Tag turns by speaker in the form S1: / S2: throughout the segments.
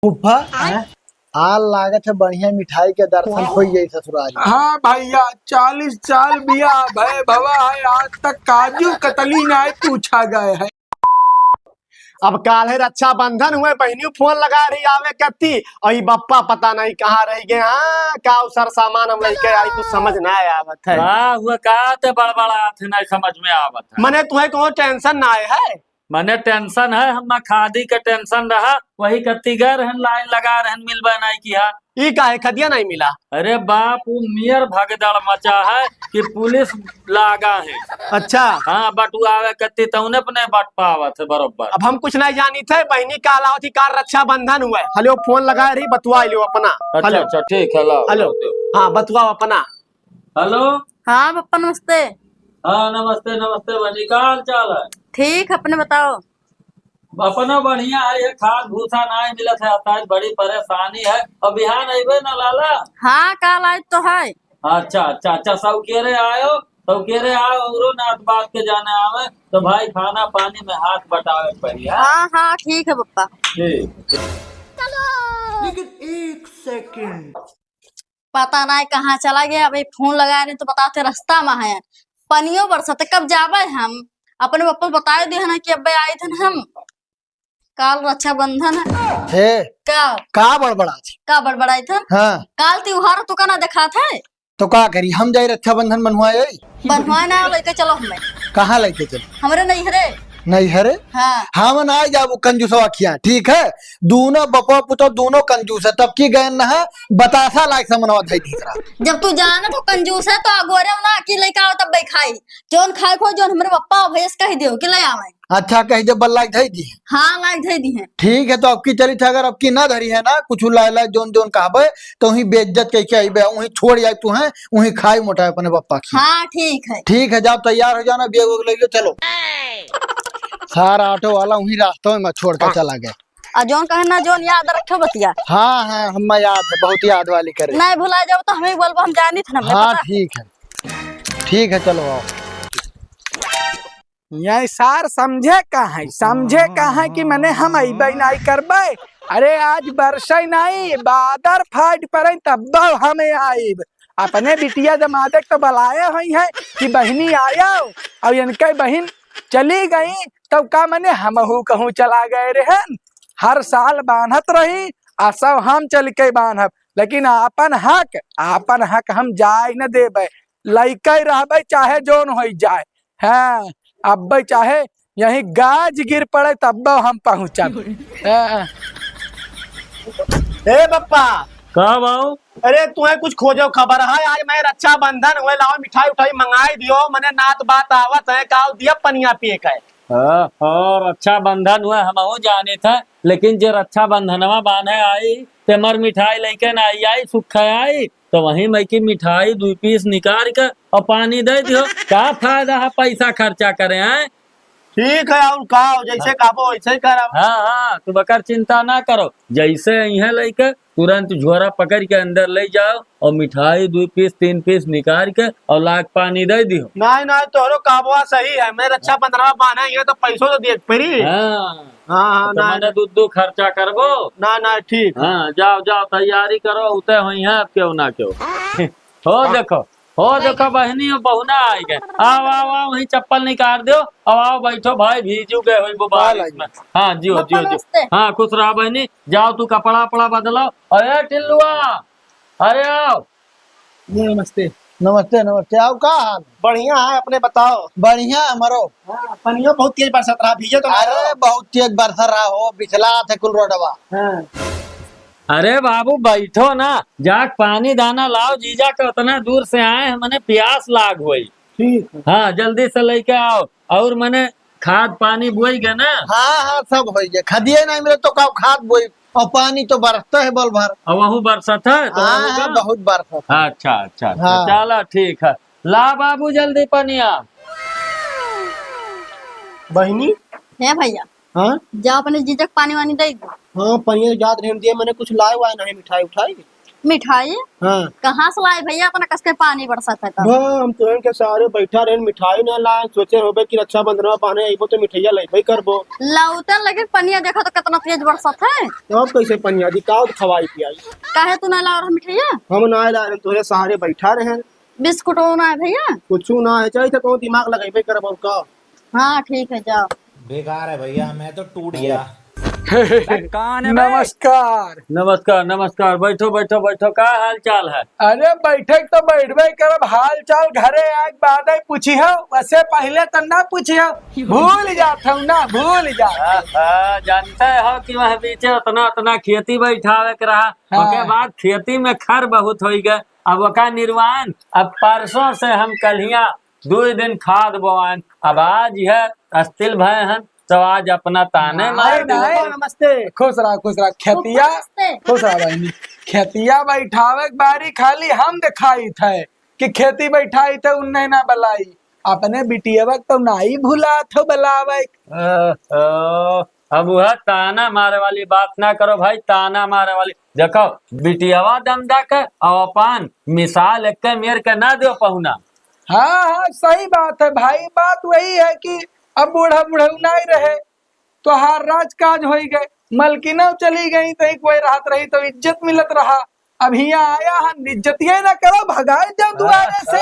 S1: फूफा आल लागत है बढ़िया मिठाई के दर्शन हो गई ससुराल।
S2: हाँ भैया 40 साल बिया भय भवा है, आज तक काजू कतली नहीं पूछा गया है।
S1: अब काल है रक्षाबंधन हुए बहनियों फोन लगा रही आवे कत्ती और बप्पा पता नहीं कहाँ रह गए। हाँ का सर सामान हम लेके आई कुछ समझ ना आवत है।
S3: हुआ का ते बड़बड़ात है, नहीं समझ में आवत है।
S1: मने तुम्हें कोनो टेंशन ना आए है?
S3: मने टेंशन है, हम खादी का टेंशन रहा, वही कत्ती गए रहन लाइन लगा रहन मिलबा नहीं किया।
S1: ई का है खदिया नहीं मिला?
S3: अरे बाप मियर भगदड़ मचा है कि पुलिस लागा है।
S1: अच्छा
S3: हाँ बटुआवे कत्ती तौने अपने बट पावत है बरोबर।
S1: अब हम कुछ नहीं जानी थे बहनी का अलावा थी कार रक्षाबंधन हुआ। हेलो फोन लगा रही बतुआ लो अपना।
S3: अच्छा अच्छा ठीक है लो।
S1: हेलो हाँ बतुआ अपना।
S3: हेलो
S4: हाँ पप्पा नमस्ते।
S3: हाँ नमस्ते नमस्ते बनी, का हाल चाल है?
S4: ठीक अपने बताओ।
S3: अपना बढ़िया है, ये खाद भूसा नहीं मिलत है, आज बड़ी परेशानी है। अब बिहान अबे न लाला?
S4: हाँ काल आज तो है।
S3: अच्छा अच्छा अच्छा सब केरे आयो, सब केरे आओ और नात बात के जाने आवे तो भाई खाना पानी में हाथ बटावे पड़ी है।
S4: हाँ हाँ ठीक है पप्पा।
S3: ठीक
S2: लेकिन एक सेकंड
S4: पता नहीं कहाँ चला गया, अभी फोन लगाए नहीं तो बताते रास्ता में है। पनियो बरसत कब जावे हम। अपने पप्पा बताए दिए ना कि अबे आए थे ना हम। काल रक्षाबंधन है।
S1: हे का बड़बड़ा थी?
S4: का बड़बड़ाई था?
S1: हाँ
S4: काल त्योहार तो ना देखा था।
S1: तो का करी हम जाए रक्षाबंधन बनवाए?
S4: बनवाए ना लेके चलो हमें।
S1: कहाँ लेके चल?
S4: हमारे नहीं हरे।
S1: नहीं हरे
S4: हाँ
S1: हम ना जाबो कंजूस अखियां ठीक है। दोनों बपा पुतो दोनों कंजूस है तब की गए न है बतासा लायक समनवा थे तीसरा।
S4: जब तू जाना तो कंजूस है तो अगोरे ना कि लेके आओ तब खाई जोन खाए खो जोन हमारे पप्पा भैंस कह दियो कि ले आवे।
S1: अच्छा कही जब बल्ला धई दी
S4: हाँ लाइक दे दी है।
S1: ठीक है तो अब की चली थी अगर अब की ना धरी है ना कुछ लाए जोन जोन कहबे तो वही बेइज्जत कह के आईबे वही छोड़ जाए तू है वही खाई मोटा अपने पप्पा की।
S4: हाँ ठीक है
S1: जब तैयार हो जाना बेग वेग ले लो चलो। सारा ऑटो वाला वही रास्ते में छोड़ कर चला गया।
S4: जोन कहना जोन याद रखो बतिया।
S1: हाँ हाँ हम याद है बहुत याद वाली करे
S4: नहीं भुला जाओ तो हमें बोलबो हम जानी थे ना।
S1: हाँ ठीक है चलो आओ।
S2: यही सार समझे कहा कि मैंने हम अबे नहीं करबे। अरे आज बरसे नहीं बादर फाट पड़े तब हमें आईब। अपने बिटिया जमाते तो बुलाए हुई है कि बहनी आया और इनके बहन चली गई तब का मैंने हमहू कहूँ चला गए रहन। हर साल बांधत रही आ सब हम चल के बांधब लेकिन आपन हक हम जाए न देबे। लइके रहबे चाहे जोन हो जाए। हाँ अब चाहे यही गाज गिर पड़े तब हम पहुँचब।
S1: ए बप्पा
S3: का बाऊ?
S1: अरे तुम्हें कुछ खोजो खबर है? आज मैं रक्षाबंधन हुए लाओ मिठाई उठाई मंगाई दियो मने नात बात आवत है का दिया पनिया पिए का।
S3: और रक्षाबंधन हुआ हम जाने था, लेकिन जो रक्षाबंधनवा बांधे आई ते मर मिठाई लेके ना आई सुख आई तो वही मैं की मिठाई 2 पीस निकाल कर और पानी दे दियो। क्या फायदा है पैसा खर्चा करे हैं।
S1: ठीक है और का जैसे काबो वैसे करब।
S3: हाँ तू बकर चिंता ना करो, जैसे यहाँ लेके तुरंत झोरा पकड़ के अंदर ले जाओ और मिठाई 2 पीस 3 पीस निकाल के और लाख पानी दे दियो।
S1: नहीं तोरो काबुआ सही है। मैं रक्षाबंधन बांधे ये तो पैसों तो देख पड़ी।
S3: हाँ तो मैंने दूध खर्चा करबो
S1: ना ठीक।
S3: हाँ जाओ तैयारी करो उते हुई है क्यों ना क्यों। हो देखो बहनी बहुना आई गए। आओ वही चप्पल निकाल दो आओ बैठो भाई भीजू गए हुई बारिश में। हाँ जियो हाँ खुश रहा बहनी। जाओ तू कपड़ा वपड़ा बदलो। अरे टिल्लुआ अरे आओ।
S1: नमस्ते आओ का हाल? बढ़िया है अपने बताओ? बढ़िया हमारो। पनियो बहुत तेज बरसत रहा भीजे तो? अरे बहुत तेज बरस रहा हो बिछला थे कुल रोडवा।
S3: अरे बाबू बैठो ना, जाक पानी दाना लाओ, जीजा के उतना दूर से आए मैंने प्यास लाग हुई।
S1: ठीक
S3: हाँ जल्दी से लेके आओ और मैंने खाद पानी बोई गए ना।
S1: हाँ सब हो गए। खदिए नहीं मिले तो खाद बोई और पानी तो बरसता है बल भर।
S3: और वहाँ बरसत है तो
S1: बहुत बरसत।
S3: अच्छा चलो ठीक है ला बाबू जल्दी पनिया।
S1: बहनी
S4: है भैया।
S1: हाँ
S4: जाओ अपने जीजक पानी वानी दे दो।
S1: हाँ पनिया याद नहीं दिए मैंने कुछ लाए वाए नहीं मिठाई उठाई।
S4: मिठाई
S1: हाँ
S4: कहाँ से लाए भैया? अपना कस के पानी बरसत है तब।
S1: वाह, हम तो के सारे बैठा रहे मिठाई ना लाए, सोचे होबे कि रक्षाबंधन पाने अइबो तो मिठाइया लेबे करबो।
S4: लौटन लगे पनिया देखो तो कितना तेज बरसत है।
S1: तो अब कैसे पनिया दी काउ खवाई पियाई।
S4: काहे तू ना ला रहा मिठाइया?
S1: हम ना लाए तोरे सहारे बैठा रहे,
S4: बिस्कुट ना है भैया?
S1: कुछ ना है चाहिए तो कौन दिमाग लगाइबे करबो का।
S4: हाँ ठीक है जाओ।
S5: बेकार है भैया, मैं तो टूट गया।
S2: नमस्कार।
S3: नमस्कार नमस्कार, बैठो बैठो बैठो, का हाल चाल है?
S2: अरे बैठे तो बैठबे करब, हाल चाल घरे आज बाद ही पूछी हो, वैसे पहले तो ना पूछी हो, भूल जात हूँ ना, भूल जा।
S3: जानते हो कि वह बीचे उतना उतना खेती बैठावे के रहा, उसके बाद खेती में खर बहुत हो गए, अब वका निर्वाण। अब परसों से हम कलिया 2 दिन खाद बोआन, अब आज यह अस्थिल भय हैं तो आज अपना ताने मार दिए।
S1: नमस्ते।
S2: खुश रहा खेतिया,
S4: नमस्ते।
S2: खुश रहा बहनी। खेतिया बैठावे के बारी खाली हम दिखाई थे कि खेती बैठाई थे उन्हें ना बलाई, अपने बिटिया तो नहीं भुला थे बलावे।
S3: अब वह ताना मारे वाली बात ना करो भाई, ताना मारे वाली देखो बिटियावा दमदा के और अपन मिसाल एक मेर के ना दो पहुना।
S2: हाँ सही बात है भाई, बात वही है कि अब बूढ़ा बूढ़ा नहीं रहे तो हर राज काज हो गए, मलकिना चली गई तो एक वही राहत रही तो इज्जत मिलत रहा। अब यहाँ आया हम इज्जतिया ना करो, भगाए जाओ दुआरे से।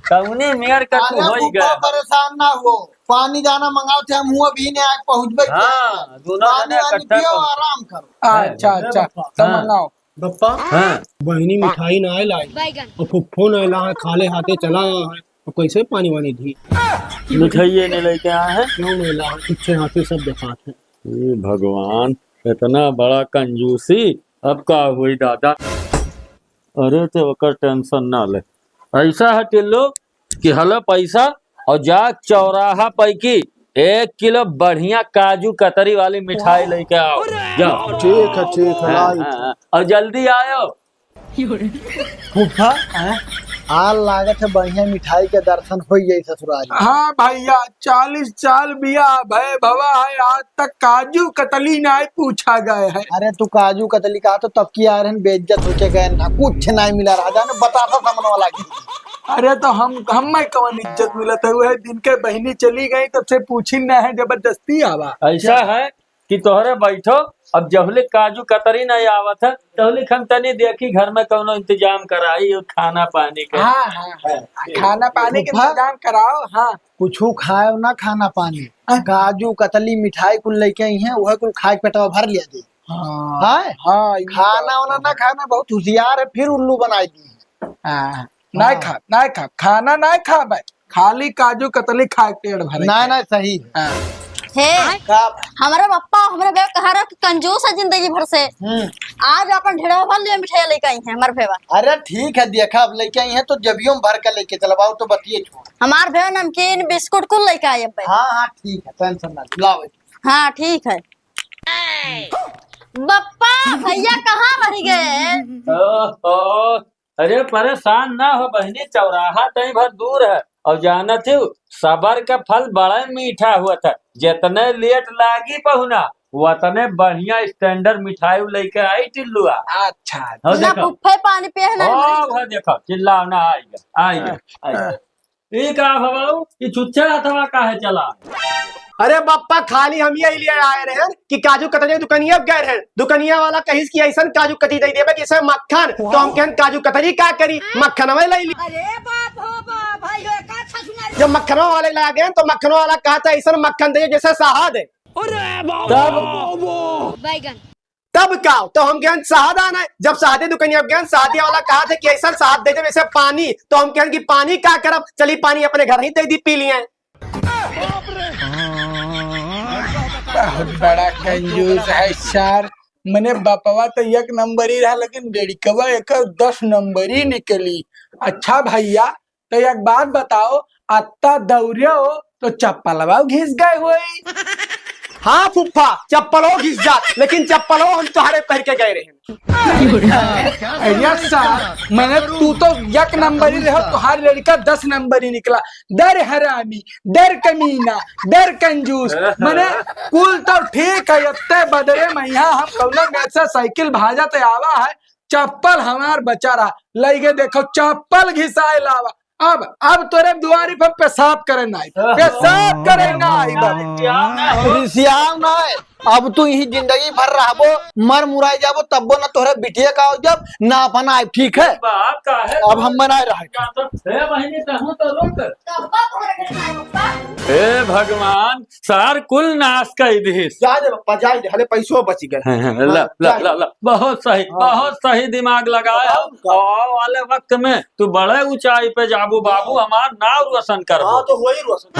S3: कौनी मेर का तू हो गए,
S5: परेशान ना हो, पानी जाना मंगाओ थे हम हुआ भी ने आग पहुंच गए।
S3: हाँ दोनों
S5: पानी
S3: जने
S5: वानी
S3: इकट्ठा
S5: पियो,
S3: पहुंच-
S5: आराम करो।
S2: अच्छा अच्छा तो
S3: हाँ।
S2: मंगाओ।
S1: बप्पा
S3: हाँ
S1: बहनी मिठाई ना लाई और फुफ्फो ना ला है, खाले हाथे चला आया है, तो कैसे पानी वानी दी
S3: मिठाइये ने लेके आए हैं।
S1: क्यों नहीं ला है, पीछे हाथे सब दिखाते।
S3: हे भगवान, इतना बड़ा कंजूसी, अब का हुई दादा। अरे तो ओकर टेंशन ना ले, ऐसा है टिल्लो कि हलो पैसा और जा चौराहा पैकी 1 किलो बढ़िया काजू कतरी वाली मिठाई लेके आओ जाओ।
S1: ठीक है लाई।
S3: हाँ, और जल्दी आयो।
S5: फूफा हाल लागत है बढ़िया मिठाई के दर्शन हो गई ससुराल।
S2: हाँ भैया 40 साल बिया भय भवा है, आज तक काजू कतली नहीं पूछा गए है।
S5: अरे तू काजू कतली का तो तब की आ रहे बेइज्जत होके गए ना, कुछ नहीं मिला राजा ने बताता सामने वाला की।
S2: अरे तो हम में कौन इज्जत मिलत है, वह दिन के बहनी चली गई तब से पूछी न है, जबरदस्ती आवा।
S3: ऐसा है कि तोहरे बैठो, अब जहले काजू कतरी नहीं आवत है तहले हम तनी देखी घर में कौनो इंतजाम कराई और खाना पानी के।
S2: हाँ खाना पानी के
S5: फूफा।
S2: इंतजाम कराओ। हाँ
S5: कुछ खाए ना खाना पानी, काजू कतली मिठाई कुल लेके आई है, वह कुल खाए पेटवा भर लिया दे।
S2: हाँ
S5: है
S2: हाँ
S5: खाना वाना ना खाना, बहुत होशियार है, फिर उल्लू बनाई दी।
S2: नहीं खा खाना नहीं खा भाई, खाली काजू कतली खा के पेट भरे।
S5: ना सही है।
S2: हाँ।
S4: हे
S5: का
S4: हमारे पप्पा हमारे भैया कहा रहा कि कंजूस है जिंदगी भर से, आज अपन ढेरा भर लिए मिठाई लेके आई है हमारे भैया।
S5: अरे ठीक है देखा, अब लेके आई है तो जबियों में भर कर लेके चलवाओ तो बतिए छोड़।
S4: हमारे भैया नमकीन बिस्कुट कुल लेके आए अब।
S5: हाँ ठीक है, टेंशन ना लाओ।
S4: हाँ ठीक है। बप्पा भैया कहाँ रह गए?
S3: ओहो, अरे परेशान ना हो बहनी, चौराहा कहीं भर दूर है और जाना थी सबर का फल बड़ा मीठा हुआ था, जितने लेट लागी पहुना उतने बढ़िया स्टैंडर्ड मिठाई लेके आई टिल्लुआ।
S2: अच्छा
S3: हो
S4: ना
S3: देखो,
S4: पुफ्फे पानी पिए है ना
S3: हो देखो चिल्लाओ ना, आइए ये का भवाऊ ये छुच्छे अथवा काहे चला।
S1: अरे बप्पा खाली हम यही लिए आए रहे हैं कि काजू कतरी दुकनिया गए रहे, दुकनिया वाला कहीं की ऐसा काजू कतरी दे देवे कि इसे मक्खन, तो हम कहन काजू कतरी का करी, मक्खन में ले ली।
S6: अरे बाप हो बाप भाई हो का अच्छा सुना।
S1: जब मक्खनों वाले ला गए तो मक्खनों वाला कहा था ऐसा मक्खन दे जैसे शहद है।
S6: बैगन
S1: तब का तो हम कहन शहद आना है, जब शहदी दुकनिया गए शादी वाला कहा था कि ऐसा शहद दे दे जैसे पानी, तो हम कहन कि पानी का करब, चली पानी अपने घर ही दे दी पी लिए।
S2: बहुत बड़ा कंजूस है सर। मैंने बापवा तो 1 नंबर ही रहा, लेकिन लड़कवा एक 10 नंबर ही निकली। अच्छा भैया तो एक बात बताओ, अत्ता दौड़े हो तो चप्पलवा घिस गए हुई।
S1: हाँ फुफ्फा चप्पलों घिस जा, लेकिन चप्पलों हम तुम्हारे पहन के गए रहे।
S2: सर मैंने तू तो 1 नंबर ही रहा, तुम्हारी लड़का 10 नंबर ही निकला। डर हरामी, डर कमीना, डर कंजूस, मैंने कुल तो ठीक है, इतने बदरे मैया हम कौन में से साइकिल भाजा ते आवा है चप्पल हमार बचा रहा लगे देखो चप्पल घिसाए लावा अब तोरे दुआरी पर पेशाब करे ना आई
S5: रिसियाव ना है। अब तू यही जिंदगी भर रहबो मर मुराई जाबो तब्बो ना तोहरे बिटिया का हो जब ना अपना आए ठीक है।
S3: बाप का है
S5: अब हम बनाए रहे
S3: हे बहिनी कहूँ तो रुक
S6: कब्बा भोर के खाए पप्पा
S3: हे भगवान सार कुल नाश कर दीस
S1: जा दे पप्पा जा दे हले पैसों बच गए।
S3: ल बहुत सही दिमाग लगाया और वाले वक्त में तू बड़े ऊंचाई पे जाबू बाबू हमार नाव रोशन कर
S1: हाँ तो वही रोशन।